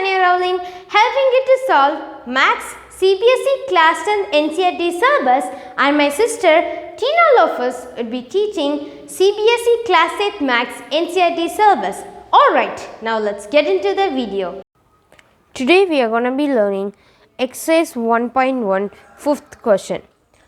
Tanya Rowling, helping you to solve Maths, CBSE Class 10 NCERT syllabus, and my sister Tina Lofus would be teaching CBSE Class 8 Maths NCERT syllabus. Alright, now let's get into the video. Today we are going to be learning exercise 1.1 fifth question.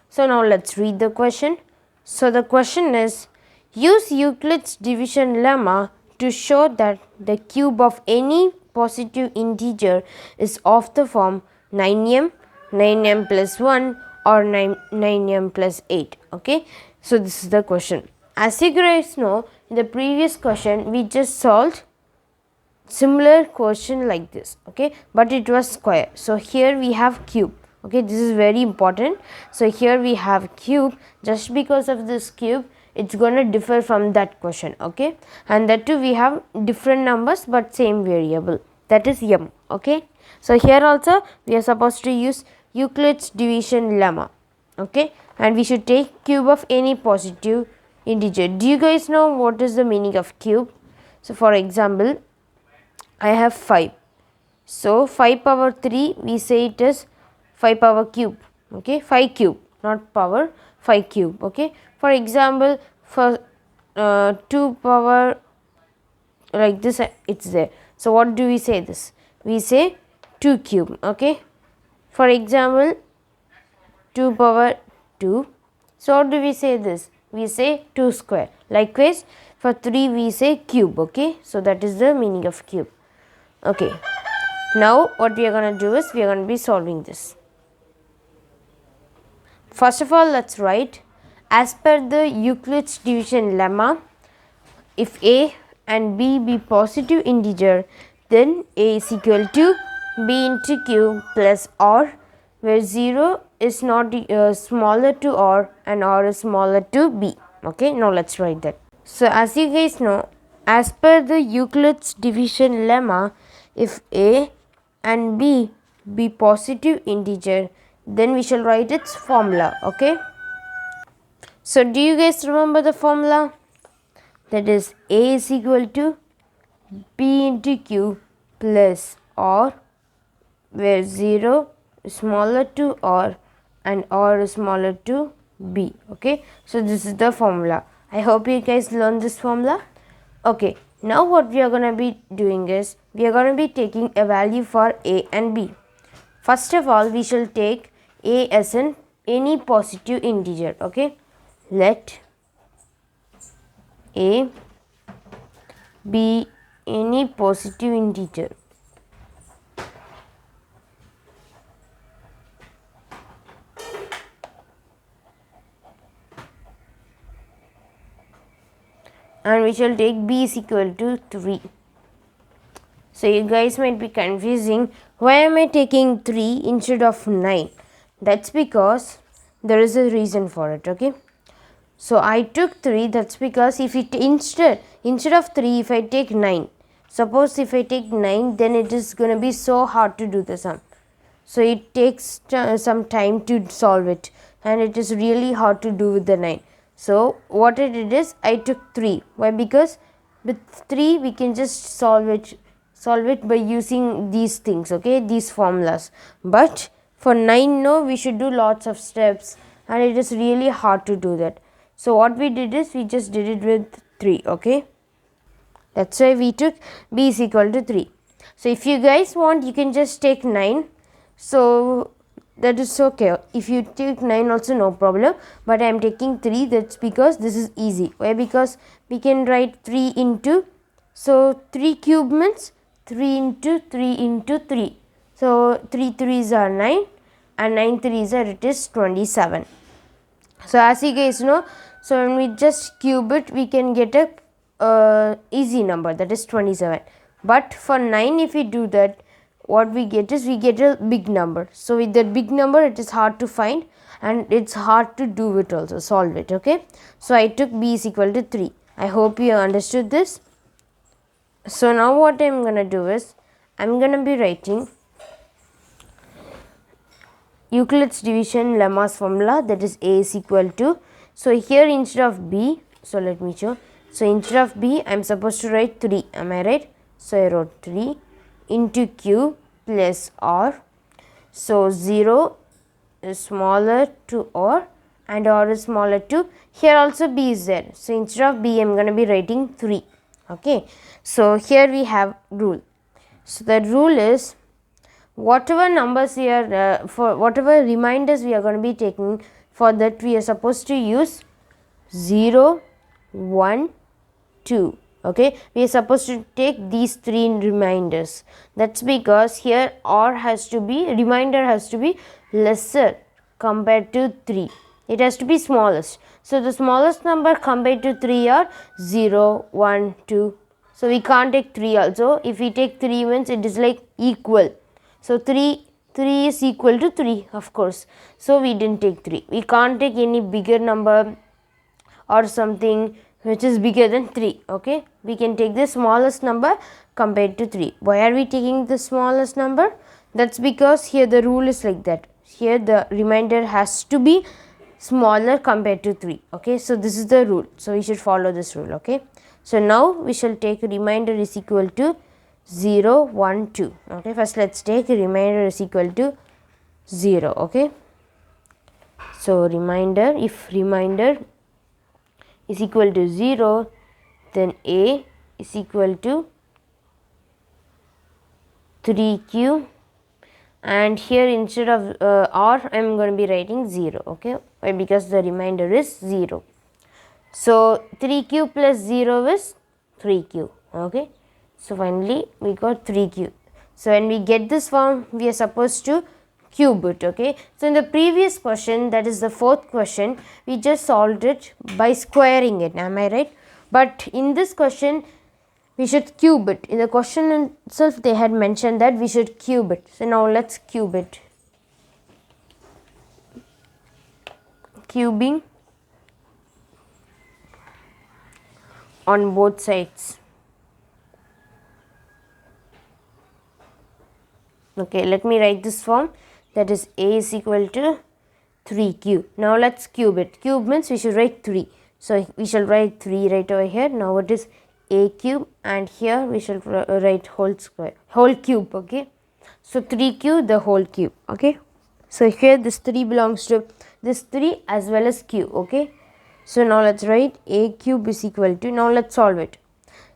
So now let's read the question. So the question is, use Euclid's division lemma to show that the cube of any positive integer is of the form 9m, 9m plus 1 or 9m plus 8. Okay, so this is the question. As you guys know, in the previous question we just solved similar question like this, okay, but it was square. So here we have cube. Okay, this is very important. So here we have cube. Just because of this cube, it's going to differ from that question. Okay, and that too we have different numbers but same variable, that is m. Okay, so here also we are supposed to use Euclid's division lemma. Okay, and we should take cube of any positive integer. Do you guys know what is the meaning of cube? So for example, I have 5. So 5 power 3, we say it is 5 power cube. Okay, 5 cube, not power, 5 cube. Okay, for example, for 2 power like this, it's there. So what do we say this? We say 2 cube. Okay, for example, 2 power 2. So what do we say this? We say 2 square. Likewise, for 3 we say cube. Okay, so that is the meaning of cube. Okay, now what we are going to do is we are going to be solving this. First of all, let's write, as per the Euclid's division lemma, if a and b be positive integer, then a is equal to b into q plus r, where 0 is not smaller to r and r is smaller to b. Okay, now let's write that. So as you guys know, as per the Euclid's division lemma, if a and b be positive integer, then we shall write its formula. Okay, so do you guys remember the formula? That is, a is equal to b into q plus r, where 0 is smaller to r and r is smaller to b. Okay, so this is the formula. I hope you guys learned this formula. Okay, now what we are going to be doing is we are going to be taking a value for a and b. First of all, we shall take a as any positive integer. Okay, let a be any positive integer. And we shall take b is equal to 3. So you guys might be confusing, why am I taking 3 instead of 9? That's because there is a reason for it. Okay, so I took 3, that's because if it instead of 3, if I take 9, suppose if I take 9, then it is going to be so hard to do the sum. So it takes some time to solve it, and it is really hard to do with the 9. So what I did is I took 3. Why? Because with 3 we can just solve it by using these things. Okay, these formulas. But for 9, no, we should do lots of steps, and it is really hard to do that. So what we did is we just did it with 3. Okay, that's why we took b is equal to 3. So if you guys want, you can just take 9. So that is okay. If you take 9 also, no problem, but I am taking 3. That's because this is easy. Why? Because we can write 3 into, so 3 cube means 3 into 3 into 3. So 3 3s are 9 and 9 3s are, it is 27. So as you guys know, so when we just cube it, we can get a easy number, that is 27. But for 9, if we do that, what we get is we get a big number. So with that big number, it is hard to find and it's hard to do it also, solve it. Okay, so I took b is equal to 3. I hope you understood this. So now what I am going to do is I am going to be writing Euclid's division lemma's formula, that is a is equal to, so here instead of b, so let me show, so instead of b I am supposed to write 3, am I right? So I wrote 3 into q plus r. So 0 is smaller to r and r is smaller to, here also b is there. So instead of b I am going to be writing 3. Okay. So here we have rule. So the rule is whatever numbers we are for whatever reminders we are going to be taking, for that we are supposed to use 0, 1, 2. Okay, we are supposed to take these 3 reminders. That's because here r has to be, reminder has to be lesser compared to 3. It has to be smallest. So the smallest number compared to 3 are 0, 1, 2. So we can't take 3 also. If we take 3 means it is like equal. So 3 is equal to 3, of course. So we didn't take 3. We can't take any bigger number or something which is bigger than 3. Okay, we can take the smallest number compared to 3. Why are we taking the smallest number? That's because here the rule is like that. Here the remainder has to be smaller compared to 3. Okay, so this is the rule. So we should follow this rule. Okay, so now we shall take remainder is equal to 0, 1, 2. Okay, first let's take remainder is equal to 0. Okay, so remainder, if remainder is equal to 0, then a is equal to 3q, and here instead of r I am going to be writing 0. Okay, why? Because the remainder is 0. So 3q plus 0 is 3q. Okay, so finally we got 3q. So when we get this form, we are supposed to cube it. Okay, so in the previous question, that is the 4th question, we just solved it by squaring it. Am I right? But in this question we should cube it. In the question itself they had mentioned that we should cube it. So now let's cube it. Cubing on both sides. Okay, let me write this form, that is a is equal to 3q. Now let's cube it. Cube means we should write 3. So we shall write 3 right over here. Now it is a cube, and here we shall write whole cube. Okay, so 3q the whole cube. Okay, so here this 3 belongs to this 3 as well as q. Okay, so now let's write a cube is equal to, now let's solve it.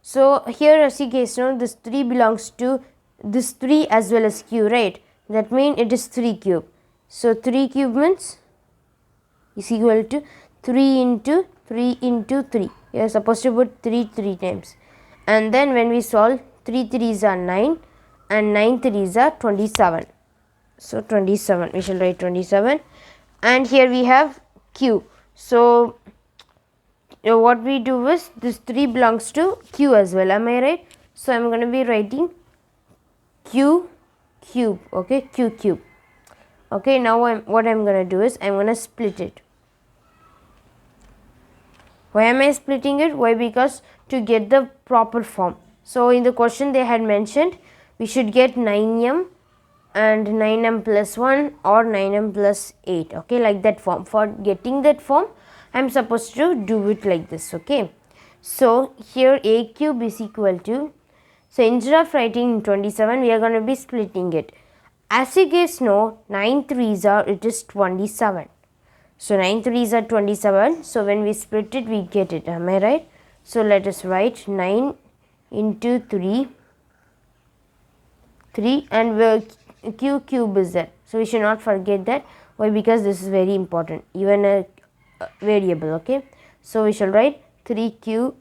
So here as you guys know, this 3 belongs to this 3 as well as q, right? That means it is 3 cube. So 3 cube means is equal to 3 into 3 into 3. You are supposed to put 3 times, and then when we solve, 3 3s are 9 and 9 3s are 27. So 27, we shall write 27, and here we have q. So what we do is this 3 belongs to q as well. Am I right? So I am going to be writing q cube. Okay, q cube. Okay, now what I am going to do is I am going to split it. Why am I splitting it? Why? Because to get the proper form. So in the question they had mentioned we should get 9m and 9m plus 1 or 9m plus 8. Okay, like that form. For getting that form, I am supposed to do it like this. Okay, so here a cube is equal to, so instead of writing 27, we are going to be splitting it. As you guys know, 9 3s are, it is 27. So 9 3s are 27. So when we split it, we get it. Am I right? So let us write 9 into 3, and q cube is there. So we should not forget that. Why? Because this is very important, even a variable. Okay, so we shall write 3q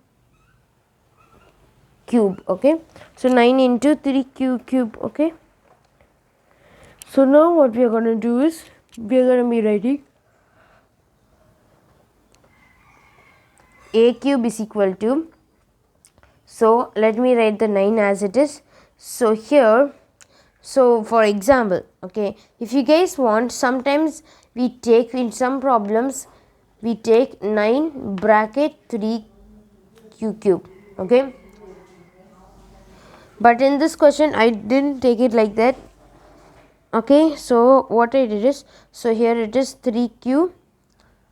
cube. Okay, so 9 into 3q cube. Okay, so now what we are going to do is we are going to be writing a cube is equal to, so let me write the 9 as it is. So here, so for example, okay, if you guys want, sometimes we take, in some problems we take 9 bracket 3q cube. Okay, but in this question I didn't take it like that. Okay, so what I did is, so here it is 3q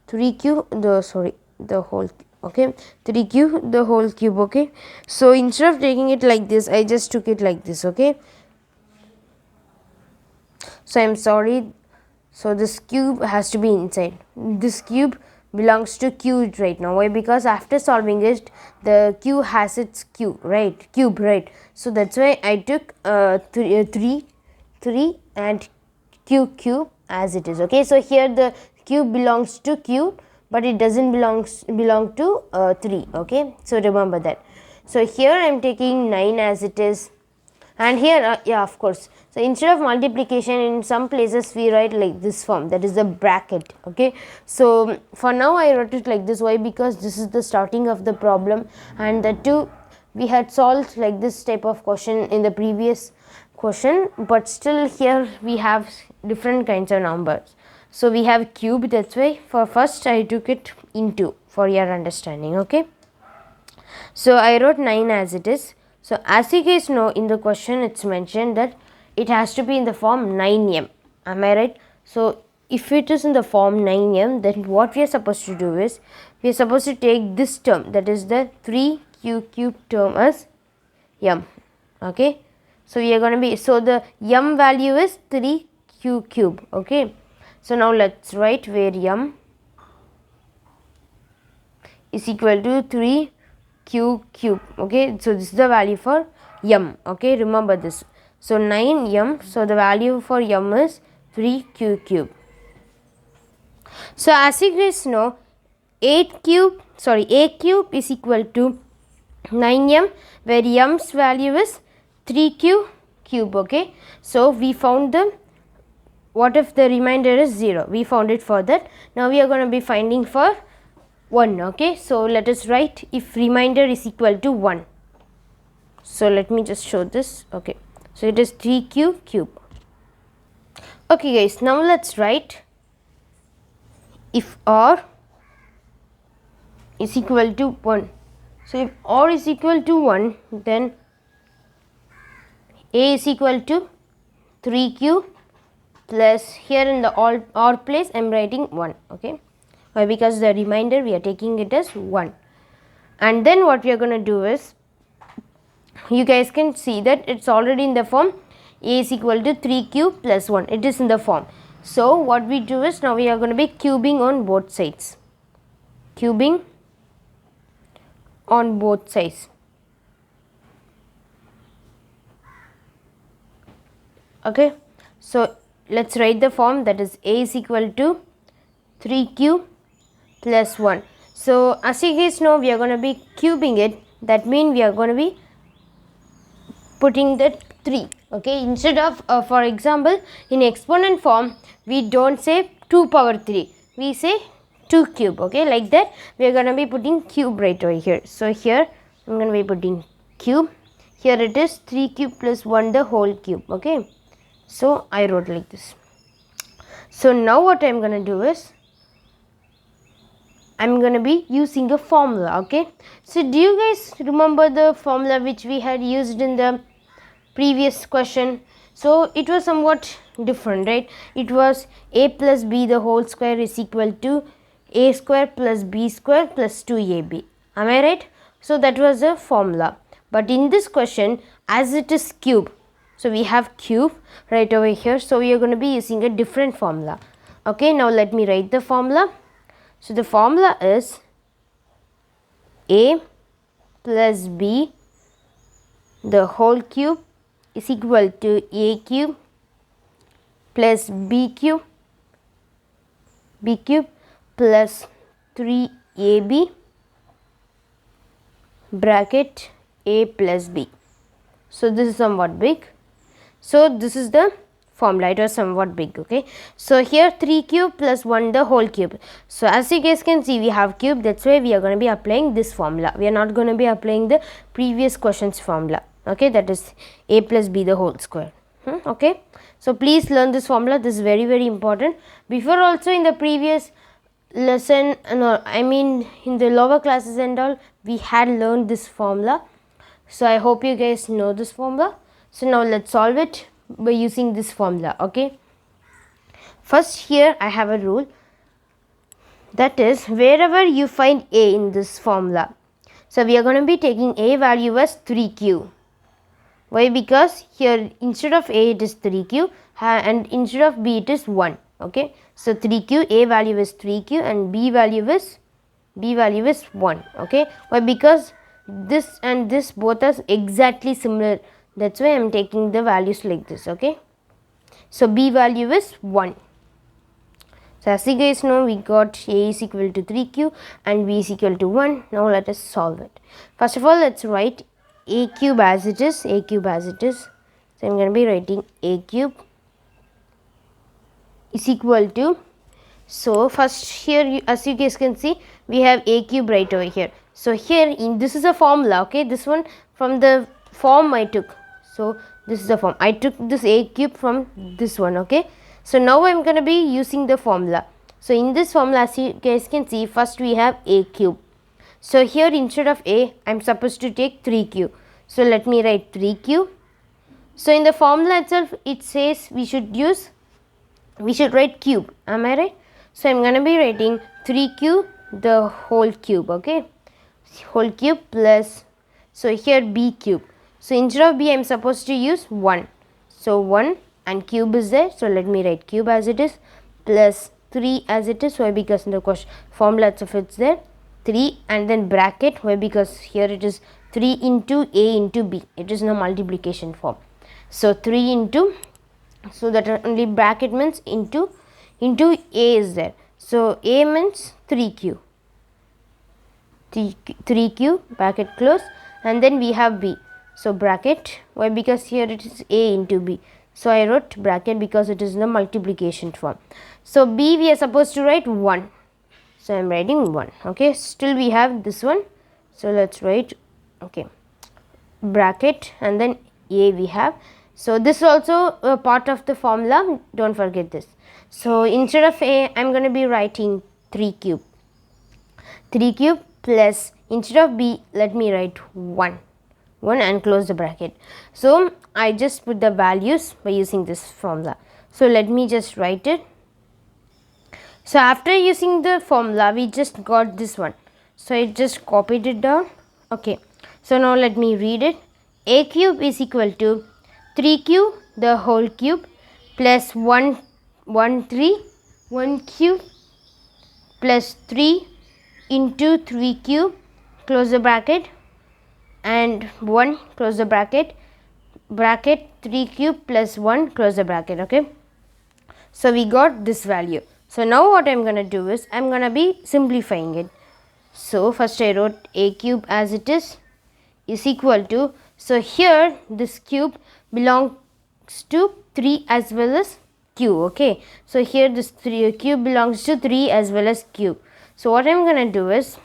the whole, okay, 3q the whole cube. Okay, so instead of taking it like this, I just took it like this. Okay, So I'm sorry. So this cube has to be inside. This cube belongs to Q right now. Why? Because after solving it, the Q has its Q, right? Cube, right? So that's why I took 3 and Q cube as it is. Okay. So here the cube belongs to Q, but it doesn't belong to 3. Okay. So remember that. So here I am taking 9 as it is. And here yeah, of course, so instead of multiplication, in some places we write like this form, that is the bracket. Okay, so for now I wrote it like this. Why? Because this is the starting of the problem, and the two we had solved like this type of question in the previous question, but still here we have different kinds of numbers. So we have cube, that's why for first I took it into for your understanding. Okay, so I wrote 9 as it is. So as you guys know, in the question it's mentioned that it has to be in the form 9m. Am I right? So if it is in the form 9m, then what we are supposed to do is, we are supposed to take this term, that is the 3q cube term, as m. Okay, so we are going to be, so the m value is 3q cube. Okay, so now let's write where m is equal to 3q cube. Okay, so this is the value for m. Okay, remember this. So 9m, so the value for m is 3q cube. So as you guys know, a cube is equal to 9m, where m's value is 3q cube. Okay, so we found the, what if the remainder is 0? We found it for that. Now we are going to be finding for 1. Okay, so let us write if remainder is equal to 1. So let me just show this. Okay, so it is 3q cube. Okay guys, now let's write if r is equal to 1. So if r is equal to 1, then a is equal to 3q plus, here in the or place I am writing 1. Okay, why? Because the remainder we are taking it as 1. And then what we are going to do is, you guys can see that it's already in the form a is equal to 3q plus 1. It is in the form. So what we do is, now we are going to be cubing on both sides. Cubing on both sides. Okay, so let's write the form, that is a is equal to 3q plus 1. So as you guys know, we are going to be cubing it. That means we are going to be putting the 3. Okay, instead of for example, in exponent form we don't say 2 power 3, we say 2 cube. Okay, like that we are going to be putting cube right over here. So here I am going to be putting cube. Here it is 3 cube plus 1 the whole cube. Okay, so I wrote like this. So now what I am going to do is, I am going to be using a formula. Okay, so do you guys remember the formula which we had used in the previous question? So it was somewhat different, right? It was a plus b the whole square is equal to a square plus b square plus 2ab. Am I right? So that was a formula. But in this question, as it is cube, so we have cube right over here, so we are going to be using a different formula. Okay, now let me write the formula. So the formula is a plus b the whole cube is equal to a cube plus b cube plus 3ab bracket a plus b. So this is somewhat big. So this is the formula, it was somewhat big. Okay, so here 3 cube plus 1 the whole cube. So as you guys can see, we have cube, that's why we are going to be applying this formula. We are not going to be applying the previous questions formula. Okay, that is a plus b the whole square. Okay, so please learn this formula. This is very, very important. Before also in the previous lesson, no, I mean in the lower classes and all, we had learned this formula. So I hope you guys know this formula. So now let's solve it by using this formula. Okay, first here I have a rule, that is wherever you find a in this formula, so we are going to be taking a value as 3q. Why? Because here instead of A it is 3q and instead of B it is 1. Okay, so 3q, A value is 3q and B value is 1. Okay, why? Because this and this both are exactly similar, that's why I am taking the values like this. Okay, so B value is 1. So as you guys know, we got A is equal to 3q and B is equal to 1. Now let us solve it. First of all, let's write A cube as it is. So I'm going to be writing A cube is equal to, so first here as you guys can see, we have A cube right over here. So here this is a formula. Okay, this one from the form I took. So this is the form. I took this A cube from this one. Okay, so now I'm going to be using the formula. So in this formula, as you guys can see, first we have A cube. So here instead of A, I'm supposed to take 3q. So let me write 3q. So in the formula itself, it says we should write cube. Am I right? So I'm going to be writing 3q the whole cube. Okay, whole cube plus, so here B cube. So instead of B, I'm supposed to use 1. So 1 and cube is there. So let me write cube as it is plus 3 as it is. Why? Because in the question formula itself it's there. 3 and then bracket. Why? Because here it is 3 into A into B. It is in a multiplication form. So 3 into, so that only bracket means into A is there. So A means 3q. 3q bracket close, and then we have B. So bracket. Why? Because here it is A into B. So I wrote bracket because it is in the multiplication form. So B we are supposed to write 1. So I am writing 1. Okay, still we have this one. So let's write, okay, bracket and then A we have. So this is also a part of the formula. Don't forget this. So instead of A, I'm going to be writing 3 cube. 3 cube plus, instead of B, let me write 1 and close the bracket. So I just put the values by using this formula. So let me just write it. So after using the formula, we just got this one. So I just copied it down. Okay, so now let me read it. A cube is equal to 3q the whole cube plus 1 cube plus 3 into 3 cube, close the bracket, and 1, close the bracket, 3 cube plus 1, close the bracket. Okay, so we got this value. So now what I'm going to do is I'm going to be simplifying it. So first I wrote A cube as it is equal to, so here this cube belongs to 3 as well as q. Okay, so here this cube belongs to 3 as well as cube. So what I'm going to do is,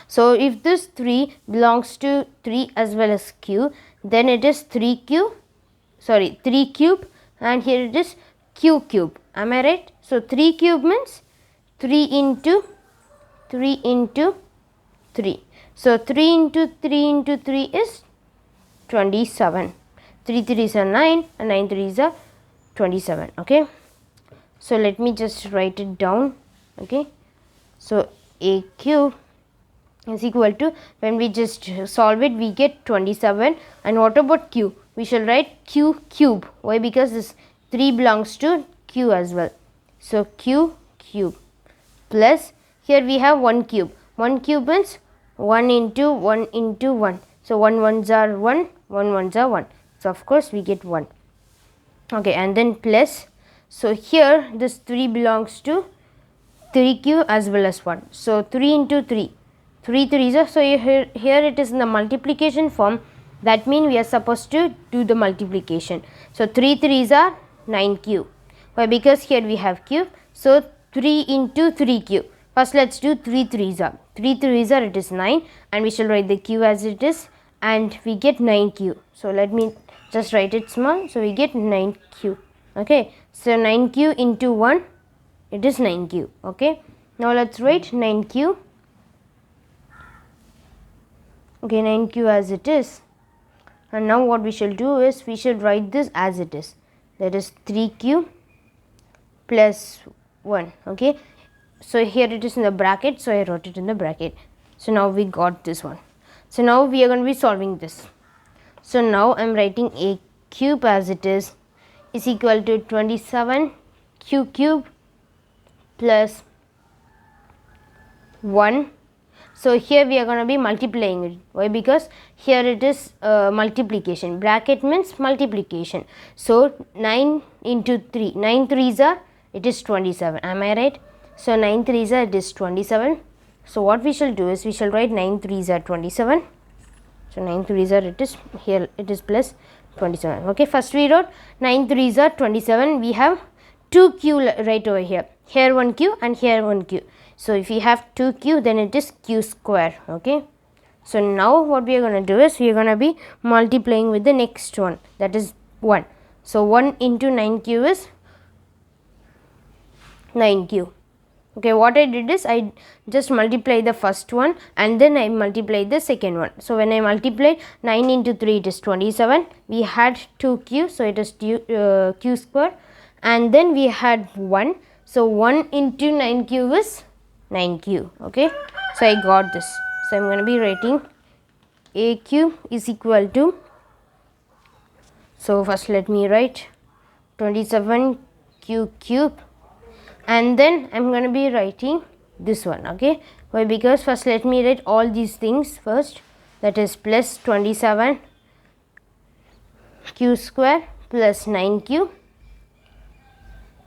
so if this 3 belongs to 3 as well as q, then it is 3 cube and here it is q cube. Am I right? So 3 cube means 3 into 3. So 3 into 3 is 27. 3 3s are 9 and 9 3s are 27. Okay, so let me just write it down. Okay, so A cube is equal to, when we just solve it, we get 27. And what about q? We shall write q cube. Why? Because this 3 belongs to q as well. So q cube plus, here we have 1 cube. 1 cube means 1 into 1 into 1. So 1 1s are 1, 1 1s are 1. So of course we get 1. Okay, and then plus, so here this 3 belongs to 3q as well as 1. So 3 into 3. 3 3s are, so here it is in the multiplication form. That means we are supposed to do the multiplication. So 3 3s are 9q. Why? Because here we have cube. So 3 into 3q. First let's do 3 3s are. 3 3s are, it is 9, and we shall write the q as it is, and we get 9q. So let me just write it small. So we get 9q. Okay, so 9q into 1, it is 9q. Okay, now let's write 9q. Okay, 9q as it is. And now what we shall do is we shall write this as it is. That is 3q plus 1. Okay, so here it is in the bracket, so I wrote it in the bracket. So now we got this one. So now we are going to be solving this. So now I am writing a cube as it is equal to 27 q cube plus 1. So here we are going to be multiplying it. Why? Because here it is multiplication. Bracket means multiplication. So 9 into 3. 9 3s are, it is 27. Am I right? So 9 3s are, it is 27. So what we shall do is we shall write 9 3s are 27. So 9 3s are, it is here, it is plus 27. Okay, first we wrote 9 3s are 27. We have 2 q right over here. Here 1 q and here 1 q. So if we have 2 q, then it is q square. Okay. So now what we are going to do is we are going to be multiplying with the next one, that is 1. So 1 into 9q is 9q. Okay, what I did is I just multiply the first one and then I multiply the second one. So when I multiply 9 into 3, it is 27. We had 2q, so it is q square, and then we had 1. So 1 into 9q is 9q. Okay, so I got this. So I am going to be writing a cube is equal to, so first let me write 27q cube, and then I am going to be writing this one. Okay, why? Because first let me write all these things first, that is plus 27 q square plus 9q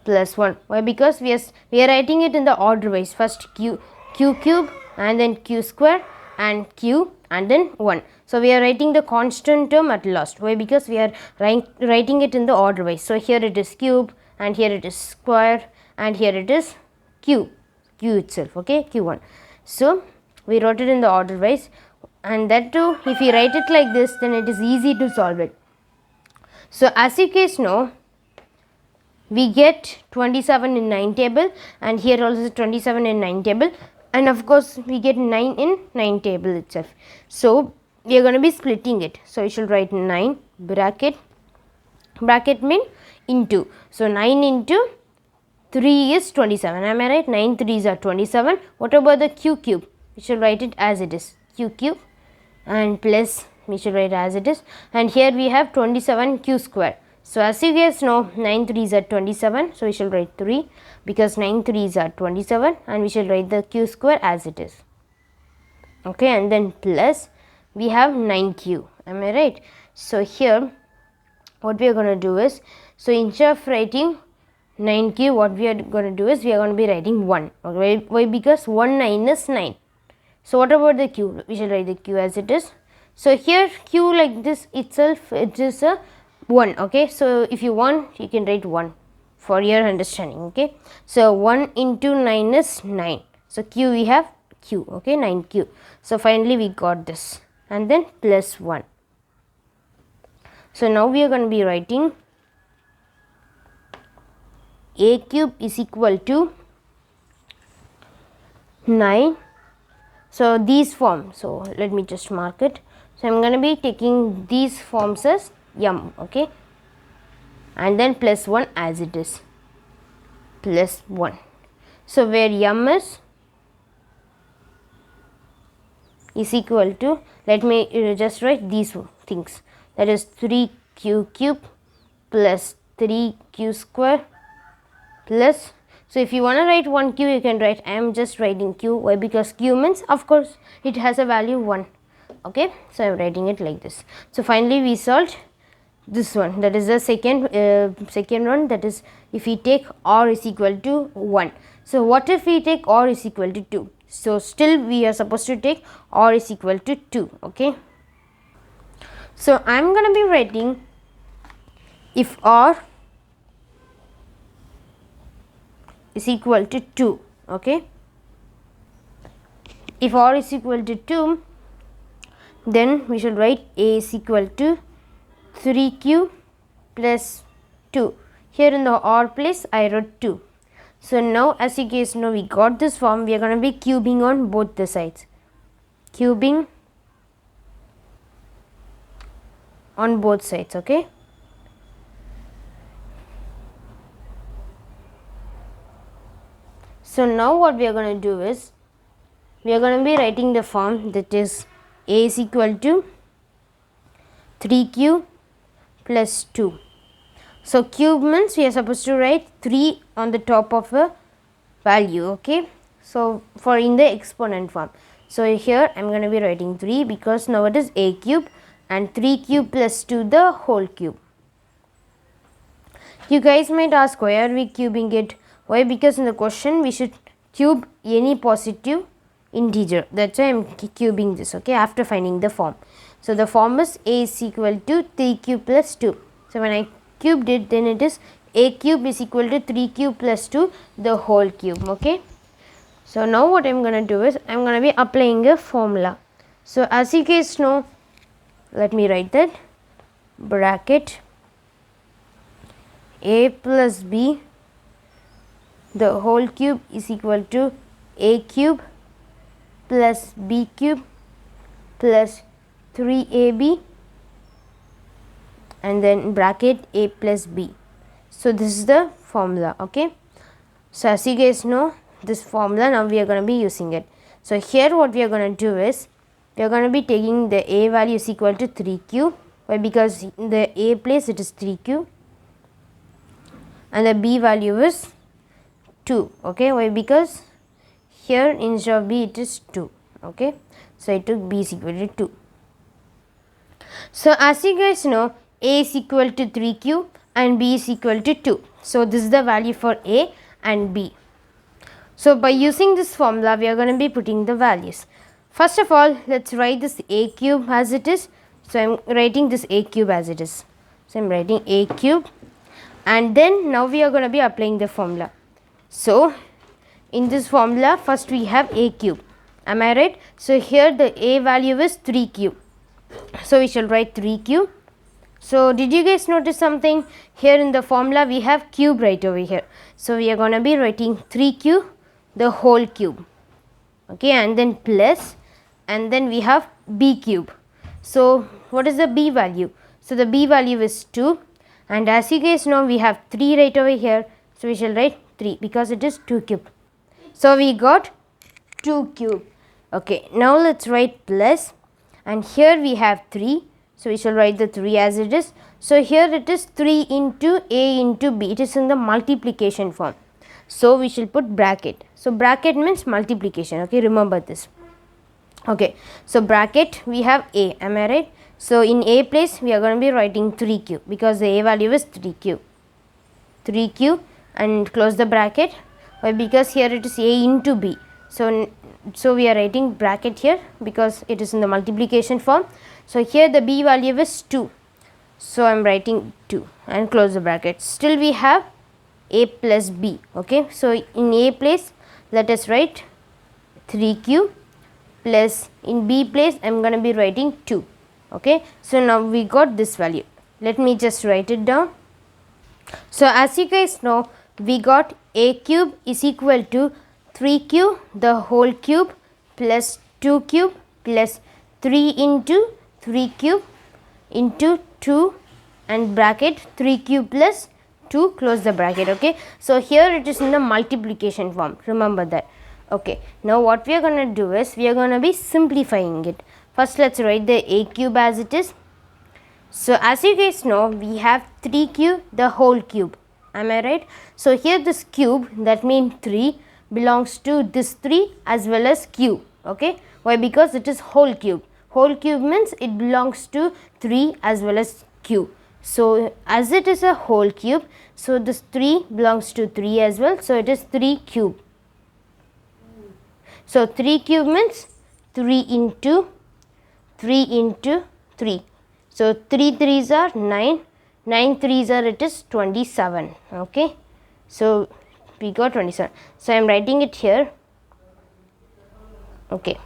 plus 1. Why? Because we are writing it in the order wise. First q cube and then q square and q and then 1. So we are writing the constant term at last. Why? Because we are writing it in the order wise. So here it is cube and here it is square and here it is q itself. Okay, q1. So we wrote it in the order wise, and that too, if we write it like this, then it is easy to solve it. So as you guys know, we get 27 in 9 table, and here also 27 in 9 table, and of course we get 9 in 9 table itself. So we are going to be splitting it. So you should write 9 bracket mean into. So 9 into 3 is 27. Am I right? 9 3s are 27. What about the q cube? We should write it as it is, q cube, and plus we should write as it is, and here we have 27 q square. So as you guys know, 9 3s are 27. So we shall write 3 because 9 3s are 27, and we shall write the q square as it is. Okay, and then plus we have 9q. Am I right? So here what we are going to do is, so instead of writing 9q, what we are going to do is we are going to be writing 1. Okay, why? Because 1 9 is 9. So what about the q? We shall write the q as it is. So here q like this itself, it is a 1. Okay, so if you want, you can write 1 for your understanding. Okay, so 1 into 9 is 9. So q, we have q. Okay, 9q. So finally we got this, and then plus 1. So now we are going to be writing a cube is equal to 9. So these form, so let me just mark it. So I am going to be taking these forms as m. Okay, and then plus 1 as it is, plus 1. So where m is equal to, let me just write these things, that is 3q cube plus 3q square plus, so if you want to write 1q, you can write, I am just writing q. Why? Because q means, of course, it has a value 1. Okay, so I am writing it like this. So finally we solved this one, that is the second one, that is if we take r is equal to 1. So what if we take r is equal to 2? So still we are supposed to take r is equal to 2. Okay, so I am going to be writing if r is equal to 2. Okay, if r is equal to 2, then we should write a is equal to 3q plus 2. Here in the r place I wrote 2. So now as you guys know, we got this form. We are going to be cubing on both the sides, cubing on both sides. Okay, so now what we are going to do is we are going to be writing the form, that is a is equal to 3q plus 2. So cube means we are supposed to write 3 on the top of a value, okay. So for in the exponent form. So here I am going to be writing 3 because now it is a cube and 3q plus 2 the whole cube. You guys might ask why are we cubing it? Why? Because in the question we should cube any positive integer. That's why I am cubing this, okay, after finding the form. So the form is a is equal to 3q plus 2. So when I cubed it, then it is a cube is equal to 3q plus 2 the whole cube, okay. So now what I am going to do is I am going to be applying a formula. So as you guys know, let me write that, bracket a plus b the whole cube is equal to a cube plus b cube plus 3ab and then bracket a plus b. So this is the formula, okay. So as you guys know this formula, now we are going to be using it. So here what we are going to do is we are going to be taking the a value is equal to 3q. Why? Because in the a place it is 3q and the b value is 2, okay. Why? Because here instead of b it is 2, okay. So I took b is equal to 2. So as you guys know, a is equal to 3q and b is equal to 2. So this is the value for a and b. So by using this formula we are going to be putting the values. First of all, let's write this a cube as it is. So I am writing this a cube as it is. So I am writing a cube and then now we are going to be applying the formula. So in this formula first we have a cube, am I right? So here the a value is 3q. So we shall write 3q. So did you guys notice something? Here in the formula we have cube right over here. So we are going to be writing 3q the whole cube, okay, and then plus and then we have b cube. So what is the b value? So the b value is 2 and as you guys know we have 3 right over here. So we shall write 3 because it is 2 cube. So we got 2 cube. Okay, now let's write plus and here we have 3. So we shall write the 3 as it is. So here it is 3 into a into b. It is in the multiplication form. So we shall put bracket. So bracket means multiplication, okay, remember this. Okay, so bracket we have a, am I right? So in a place we are going to be writing 3q because the a value is 3q. 3q and close the bracket. Why? Because here it is a into b. So we are writing bracket here because it is in the multiplication form. So here the b value is 2. So I am writing 2 and close the bracket. Still we have a plus b, okay. So in a place let us write 3q plus in b place I am going to be writing 2, okay. So now we got this value. Let me just write it down. So as you guys know we got a cube is equal to 3q the whole cube plus 2 cube plus 3 into 3 cube into 2 and bracket 3 cube plus 2 close the bracket, okay. So here it is in the multiplication form, remember that, okay. Now what we are going to do is we are going to be simplifying it. First let's write the a cube as it is. So as you guys know we have 3q the whole cube, am I right? So here this cube, that means 3, belongs to this 3 as well as q, okay. Why? Because it is whole cube. Whole cube means it belongs to 3 as well as q. So as it is a whole cube, so this 3 belongs to 3 as well. So it is 3 cube. So 3 cube means 3 into 3. So 3 3s are 9, 9 3s are it is 27, okay. So we got 27. So I am writing it here, okay.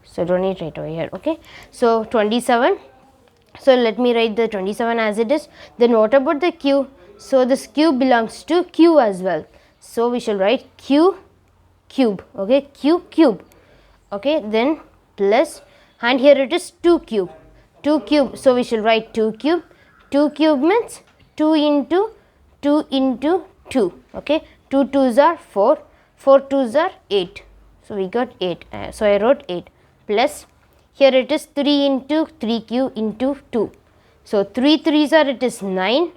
So don't need right over here, okay. So 27. So let me write the 27 as it is. Then what about the q? So this q belongs to q as well. So we shall write q cube, okay, q cube, okay. Then plus and here it is 2 cube. So we shall write 2 cube. 2 cube means 2 into 2, okay. 2 2s are 4, 4 2s are 8. So we got 8. So I wrote 8 plus here it is 3 into 3q into 2. So 3 3s are, it is 9,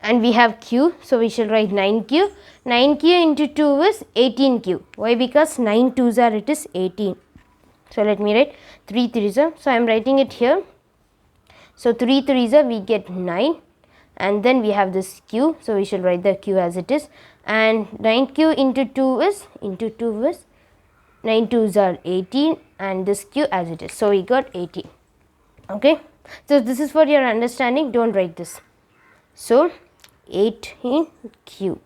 and we have q, so we shall write 9q. 9q into 2 is 18q. Why? Because 9 2s are, it is 18. So let me write 3 3s are. So I am writing it here. So 3 3s are, we get 9, and then we have this q, so we shall write the q as it is, and 9q into 2 is 9 2s are 18, and this q as it is. So we got 18. Okay. So this is for your understanding, don't write this. So 18q.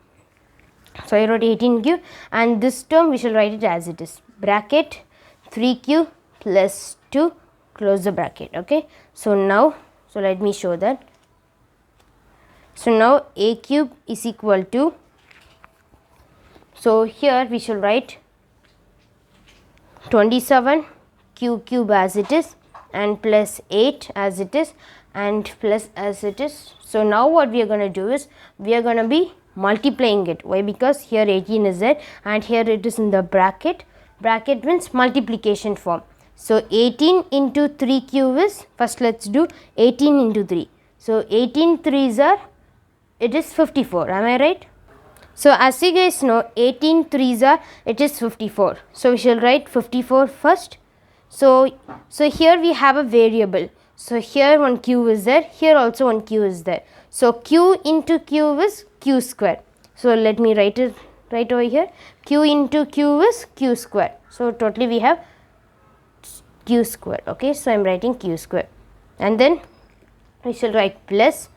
So I wrote 18q, and this term we shall write it as it is, bracket 3q plus 2, close the bracket. Okay. So now, so let me show that. So now a cube is equal to, so here we shall write 27 q cube as it is, and plus 8 as it is, and plus as it is. So now what we are going to do is, we are going to be multiplying it. Why? Because here 18 is there, and here it is in the bracket. Bracket means multiplication form. So 18 into 3 cube is, first let's do 18 into 3. So 18 3s are, it is 54. Am I right? So as you guys know, 18 3s are, it is 54. So we shall write 54 first. So here we have a variable. So here one q is there, here also one q is there. So q into q is q square. So let me write it right over here. Q into q is q square. So totally we have q square. Okay, so I am writing q square, and then we shall write plus,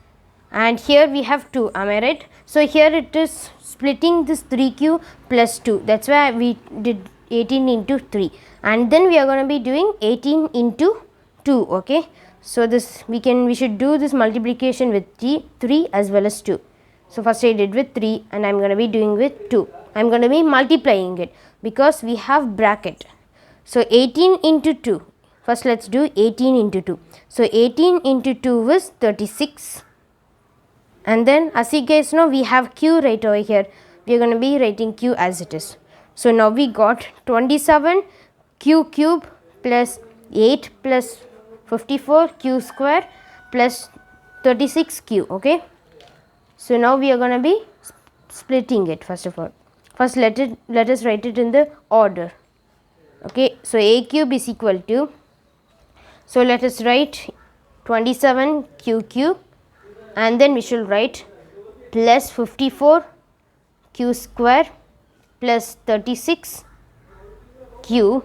and here we have 2. Am I right? So here it is splitting this 3q plus 2. That's why we did 18 into 3, and then we are going to be doing 18 into 2. Okay. So this we should do this multiplication with 3 as well as 2. So first I did with 3, and I am going to be doing with 2. I am going to be multiplying it because we have bracket. So 18 into 2. First let's do 18 into 2. So 18 into 2 is 36. And then as you guys know, we have q right over here. We are going to be writing q as it is. So now we got 27 q cube plus 8 plus 54 q square plus 36 q. Okay. So now we are going to be splitting it first of all. First let us write it in the order. Okay. So a cube is equal to, so let us write 27 q cube, and then we shall write plus 54 q square plus 36 q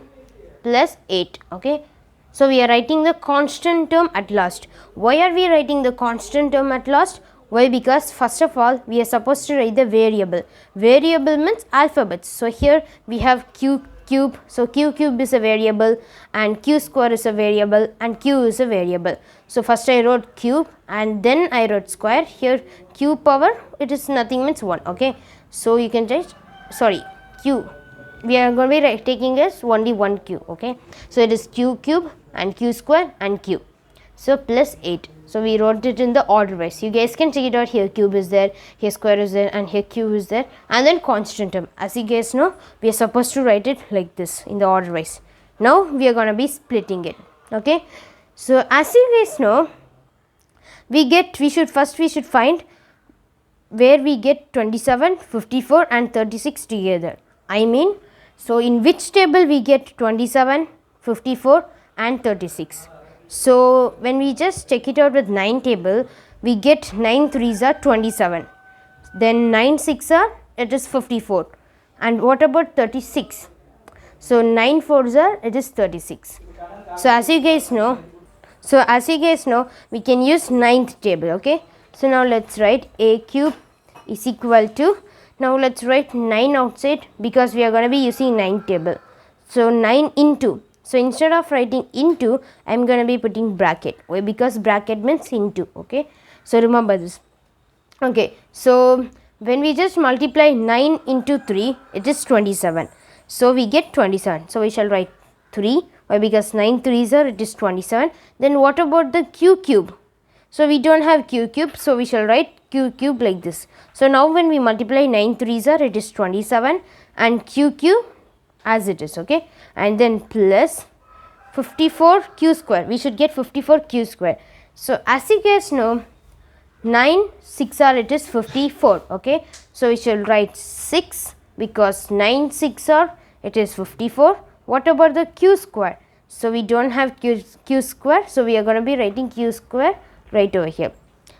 plus 8. Okay. So we are writing the constant term at last. Why are we writing the constant term at last? Why? Because first of all we are supposed to write the variable. Variable means alphabets. So here we have q cube. So q cube is a variable, and q square is a variable, and q is a variable. So first I wrote cube, and then I wrote square. Here q power, it is nothing means 1. Okay. So you can write, sorry, q. We are going to be taking as only one q. Okay. So it is q cube and q square and q. So plus 8. So we wrote it in the order wise. You guys can check it out. Here cube is there, here square is there, and here cube is there, and then constant term. As you guys know, we are supposed to write it like this in the order wise. Now we are going to be splitting it. Okay. So as you guys know, we should find where we get 27, 54 and 36 together. I mean, so in which table we get 27, 54 and 36. So when we just check it out with 9 table, we get 9 3s are 27. Then 9 6 are, it is 54. And what about 36? So 9 4s are, it is 36. So as you guys know, we can use 9th table. Okay. So now let's write a cube is equal to, now let's write 9 outside because we are going to be using 9th table. So 9 into. So instead of writing into, I am going to be putting bracket. Why? Because bracket means into. Okay. So remember this. Okay. So when we just multiply 9 into 3, it is 27. So we get 27. So we shall write 3. Why? Because 9 3s are, it is 27. Then what about the q cube? So we don't have q cube. So we shall write q cube like this. So now when we multiply 9 3s are, it is 27, and q cube as it is. Okay. And then plus 54 q square. We should get 54 q square. So as you guys know, 9 6 are it is 54. Okay, so we shall write 6 because 9 6 are it is 54. What about the q square? So we don't have q square, so we are going to be writing q square right over here.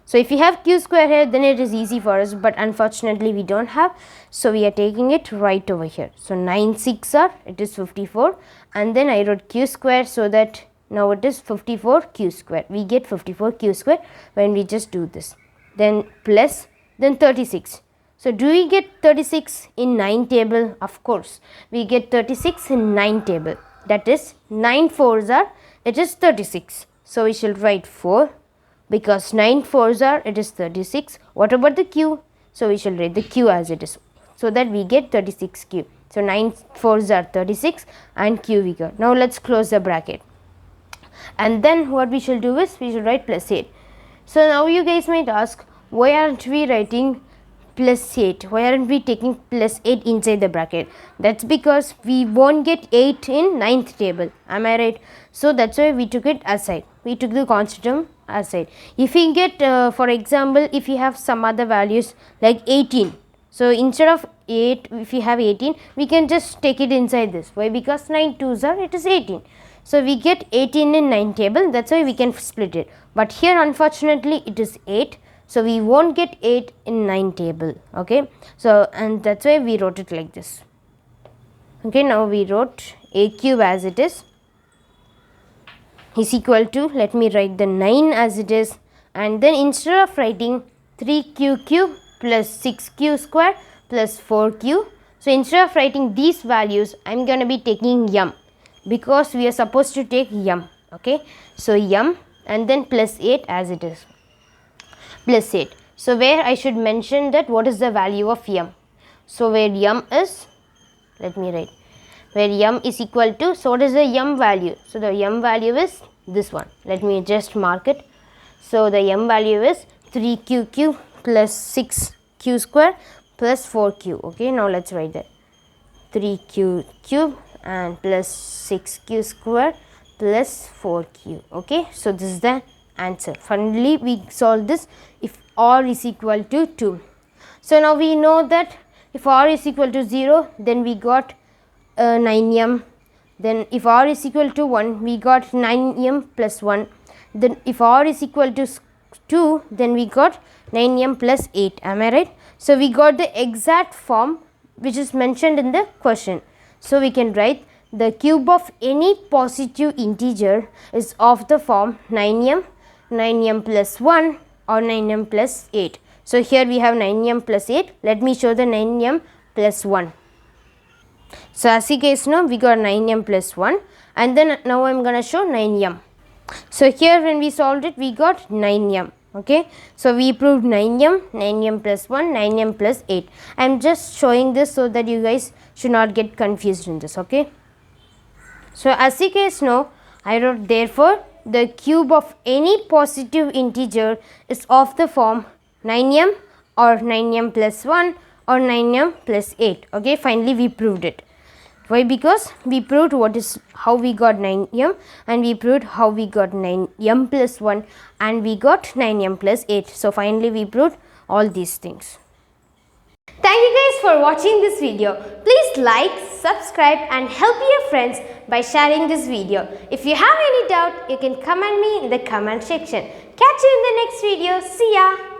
So if you have q square here, then it is easy for us, but unfortunately we don't have, so we are taking it right over here. So 9 6 are it is 54, and then I wrote q square, so that now it is 54 q square. We get 54 q square when we just do this. Then plus, then 36. So do we get 36 in 9 table? Of course, we get 36 in 9 table. That is 9 4s are it is 36. So we shall write 4 because 9 4s are it is 36. What about the q? So we shall write the q as it is, so that we get 36 q. So 9 4s are 36 and q we got. Now let's close the bracket. And then what we shall do is we shall write plus 8. So now you guys might ask, why aren't we writing plus 8? Why aren't we taking plus 8 inside the bracket? That's because we won't get 8 in 9th table. Am I right? So that's why we took it aside. We took the constant term aside. If we get, for example, if you have some other values like 18. So instead of 8, if you have 18, we can just take it inside this. Why? Because 9 2s are it is 18. So we get 18 in 9 table, that's why we can split it. But here unfortunately it is 8, so we won't get 8 in 9 table. Okay, so and that's why we wrote it like this. Okay, now we wrote a cube as it is equal to, let me write the 9 as it is, and then instead of writing 3q cube plus 6q square plus 4q, so instead of writing these values, I am going to be taking m, because we are supposed to take m. Okay, so m and then plus 8 as it is, plus 8. So where I should mention that what is the value of m. So where m is, let me write, where m is equal to, so what is the m value? So the m value is this one. Let me just mark it. So the m value is 3q cube plus 6q square plus 4q. Okay, now let's write that. 3q cube and plus 6q square plus 4q. Okay, so this is the answer. Finally we solve this if r is equal to 2. So now we know that if r is equal to 0, then we got 9m. Then if r is equal to 1, we got 9m plus 1. Then if r is equal to 2, then we got 9m plus 8. Am I right? So we got the exact form which is mentioned in the question. So we can write the cube of any positive integer is of the form 9m, 9m plus 1 or 9m plus 8. So here we have 9m plus 8. Let me show the 9m plus 1. So as you guys know, we got 9m plus 1, and then now I am going to show 9m. So here when we solved it, we got 9m. Okay, so we proved 9m, 9m plus 1, 9m plus 8. I am just showing this so that you guys should not get confused in this. Okay, so as you guys know, I wrote therefore the cube of any positive integer is of the form 9m or 9m plus 1 or 9m plus 8. Okay, finally we proved it. Why? Because we proved what is how we got 9m, and we proved how we got 9m plus 1, and we got 9m plus 8. So finally we proved all these things. Thank you guys for watching this video. Please like, subscribe and help your friends by sharing this video. If you have any doubt, you can comment me in the comment section. Catch you in the next video. See ya.